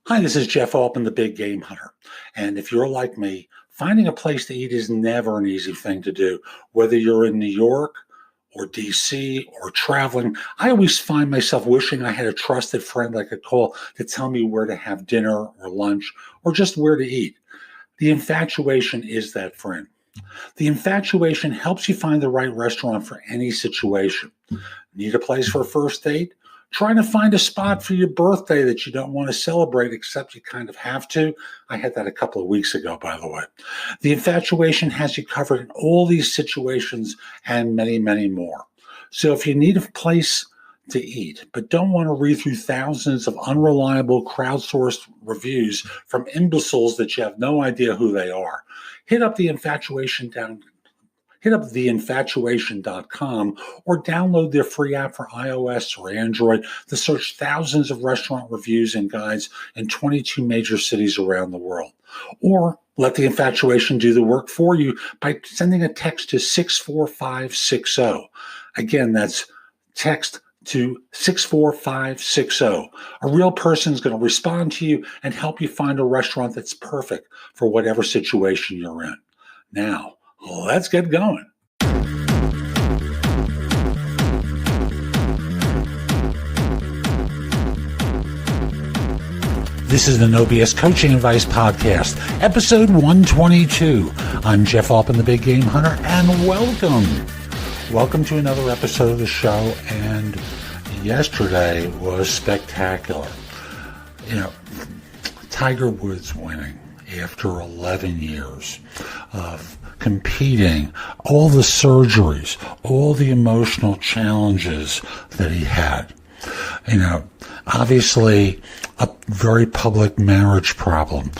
Hi, this is Jeff Altman, the Big Game Hunter. And if you're like me, finding a place to eat is never an easy thing to do. Whether you're in New York or DC or traveling, I always find myself wishing I had a trusted friend I could call to tell me where to have dinner or lunch or just where to eat. The infatuation is that friend. The infatuation helps you find the right restaurant for any situation. Need a place for a first date? Trying to find a spot for your birthday that you don't want to celebrate, except you kind of have to. I had that a couple of weeks ago, by the way. The infatuation has you covered in all these situations and many, many more. So if you need a place to eat, but don't want to read through thousands of unreliable crowdsourced reviews from imbeciles that you have no idea who they are, hit up theinfatuation.com or download their free app for iOS or Android to search thousands of restaurant reviews and guides in 22 major cities around the world. Or let the infatuation do the work for you by sending a text to 64560. Again, that's text to 64560. A real person is going to respond to you and help you find a restaurant that's perfect for whatever situation you're in. Now, let's get going. This is the No BS Coaching Advice Podcast, episode 122. I'm Jeff Altman, the Big Game Hunter, and welcome. Welcome to another episode of the show, and yesterday was spectacular. Tiger Woods winning after 11 years of competing, all the surgeries, all the emotional challenges that he had. Obviously a very public marriage problem,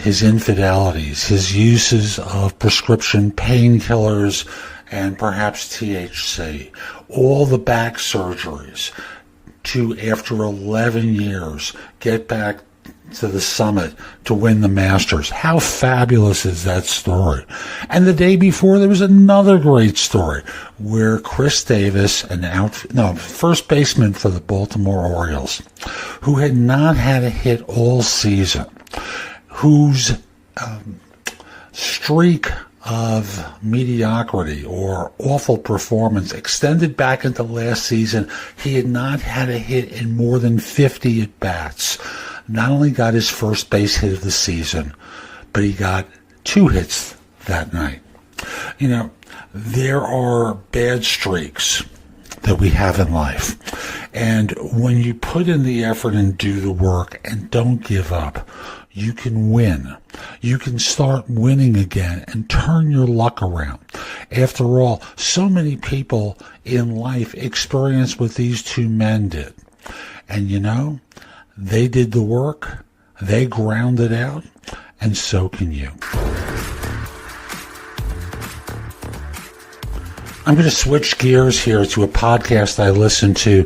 his infidelities, his uses of prescription painkillers and perhaps THC, all the back surgeries to, after 11 years, get back to the summit to win the Masters. How fabulous is that story? And the day before, there was another great story where Chris Davis, first baseman for the Baltimore Orioles, who had not had a hit all season, whose streak of mediocrity or awful performance extended back into last season. He had not had a hit in more than 50 at-bats. Not only got his first base hit of the season, but he got 2 hits that night. There are bad streaks that we have in life. And when you put in the effort and do the work and don't give up, you can win. You can start winning again and turn your luck around. After all, so many people in life experience what these two men did. And they did the work, they ground it out, and so can you. I'm going to switch gears here to a podcast I listened to,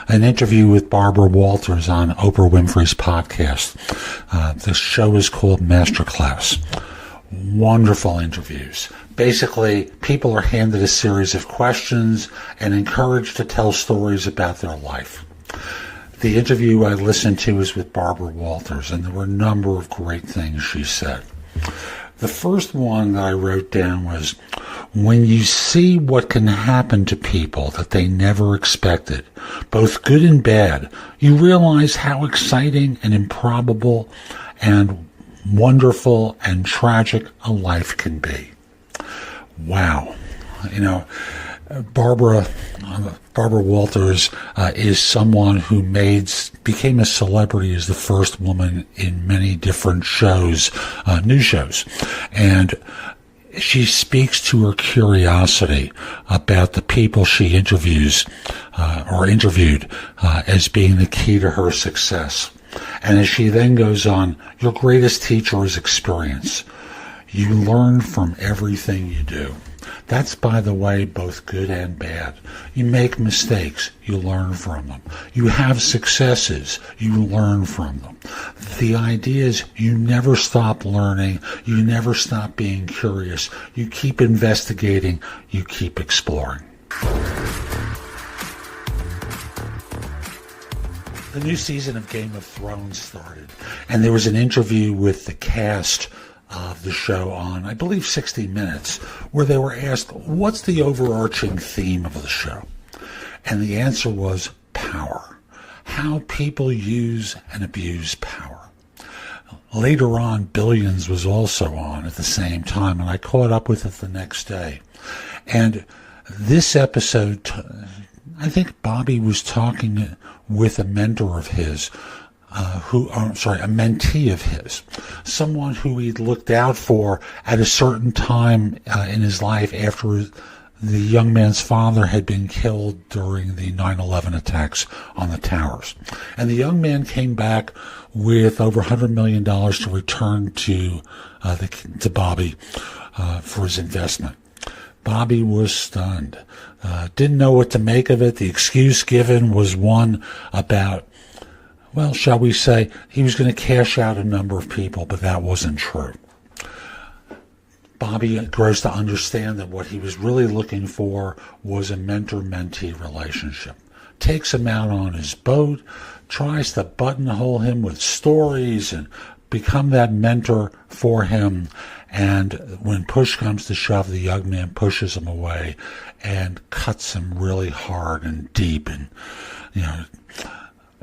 an interview with Barbara Walters on Oprah Winfrey's podcast. The show is called Masterclass. Wonderful interviews. Basically, people are handed a series of questions and encouraged to tell stories about their life. The interview I listened to was with Barbara Walters, and there were a number of great things she said. The first one that I wrote down was, when you see what can happen to people that they never expected, both good and bad, you realize how exciting and improbable and wonderful and tragic a life can be. Wow. Barbara Walters is someone who became a celebrity as the first woman in many different shows, news shows, and she speaks to her curiosity about the people she interviewed as being the key to her success. And as she then goes on, your greatest teacher is experience. You learn from everything you do. That's, by the way, both good and bad. You make mistakes, you learn from them. You have successes, you learn from them. The idea is you never stop learning, you never stop being curious, you keep investigating, you keep exploring. the new season of Game of Thrones started, and there was an interview with the cast of the show on, I believe, 60 Minutes, where they were asked, what's the overarching theme of the show? And the answer was power. How people use and abuse power. Later on, Billions was also on at the same time, and I caught up with it the next day. And this episode, I think Bobby was talking with a mentor of his, a mentee of his, someone who he'd looked out for at a certain time in his life after the young man's father had been killed during the 9/11 attacks on the towers. And the young man came back with over $100 million to return to Bobby for his investment. Bobby was stunned, didn't know what to make of it. The excuse given was one about, well, shall we say, he was going to cash out a number of people, but that wasn't true. Bobby grows to understand that what he was really looking for was a mentor-mentee relationship. Takes him out on his boat, tries to buttonhole him with stories and become that mentor for him. And when push comes to shove, the young man pushes him away and cuts him really hard and deep. And,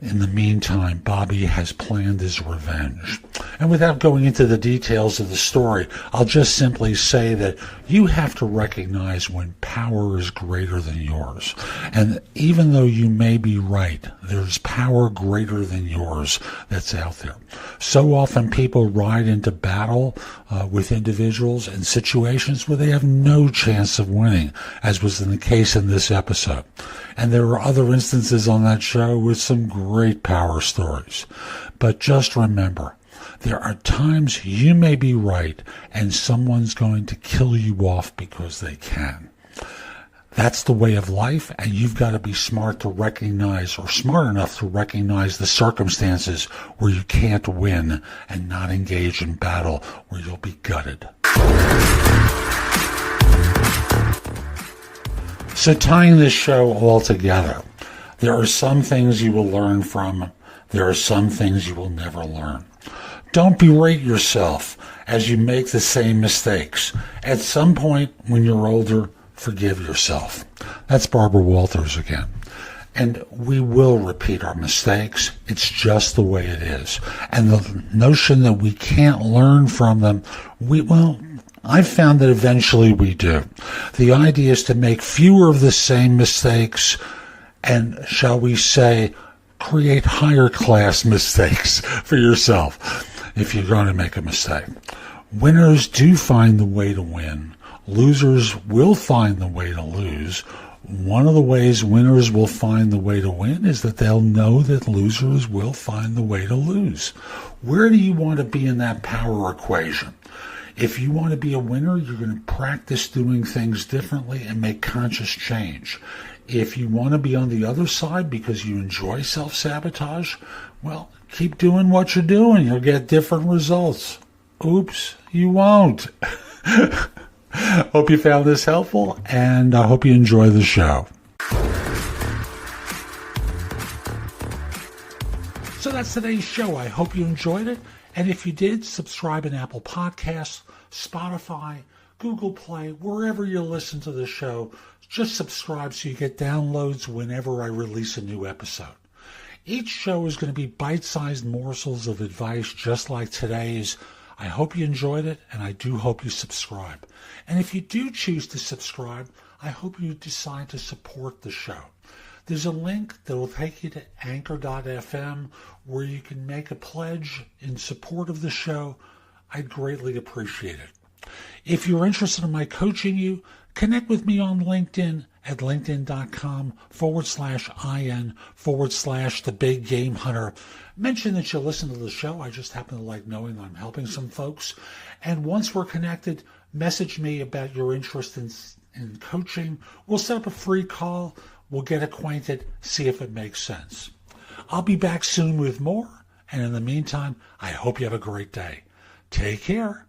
in the meantime, Bobby has planned his revenge. And without going into the details of the story, I'll just simply say that you have to recognize when power is greater than yours. And even though you may be right, there's power greater than yours that's out there. So often people ride into battle with individuals in situations where they have no chance of winning, as was the case in this episode. And there are other instances on that show with some great power stories. But just remember, there are times you may be right and someone's going to kill you off because they can. That's the way of life, and you've got to be smart to recognize, or smart enough to recognize, the circumstances where you can't win and not engage in battle where you'll be gutted. So tying this show all together, there are some things you will learn from, there are some things you will never learn. Don't berate yourself as you make the same mistakes. At some point when you're older, forgive yourself. That's Barbara Walters again. And we will repeat our mistakes. It's just the way it is. And the notion that we can't learn from them, I've found that eventually we do. The idea is to make fewer of the same mistakes and, shall we say, create higher class mistakes for yourself if you're going to make a mistake. Winners do find the way to win. Losers will find the way to lose. One of the ways winners will find the way to win is that they'll know that losers will find the way to lose. Where do you want to be in that power equation? If you want to be a winner, you're going to practice doing things differently and make conscious change. If you want to be on the other side because you enjoy self-sabotage, well, keep doing what you're doing. You'll get different results. Oops, you won't. Hope you found this helpful, and I hope you enjoy the show. So that's today's show. I hope you enjoyed it. And if you did, subscribe in Apple Podcasts, Spotify, Google Play, wherever you listen to the show. Just subscribe so you get downloads whenever I release a new episode. Each show is going to be bite-sized morsels of advice just like today's. I hope you enjoyed it, and I do hope you subscribe. And if you do choose to subscribe, I hope you decide to support the show. There's a link that will take you to anchor.fm where you can make a pledge in support of the show. I'd greatly appreciate it. If you're interested in my coaching you, connect with me on LinkedIn at linkedin.com/IN/The Big Game Hunter. Mention that you listen to the show. I just happen to like knowing I'm helping some folks. And once we're connected, message me about your interest in coaching. We'll set up a free call. We'll get acquainted, see if it makes sense. I'll be back soon with more. And in the meantime, I hope you have a great day. Take care.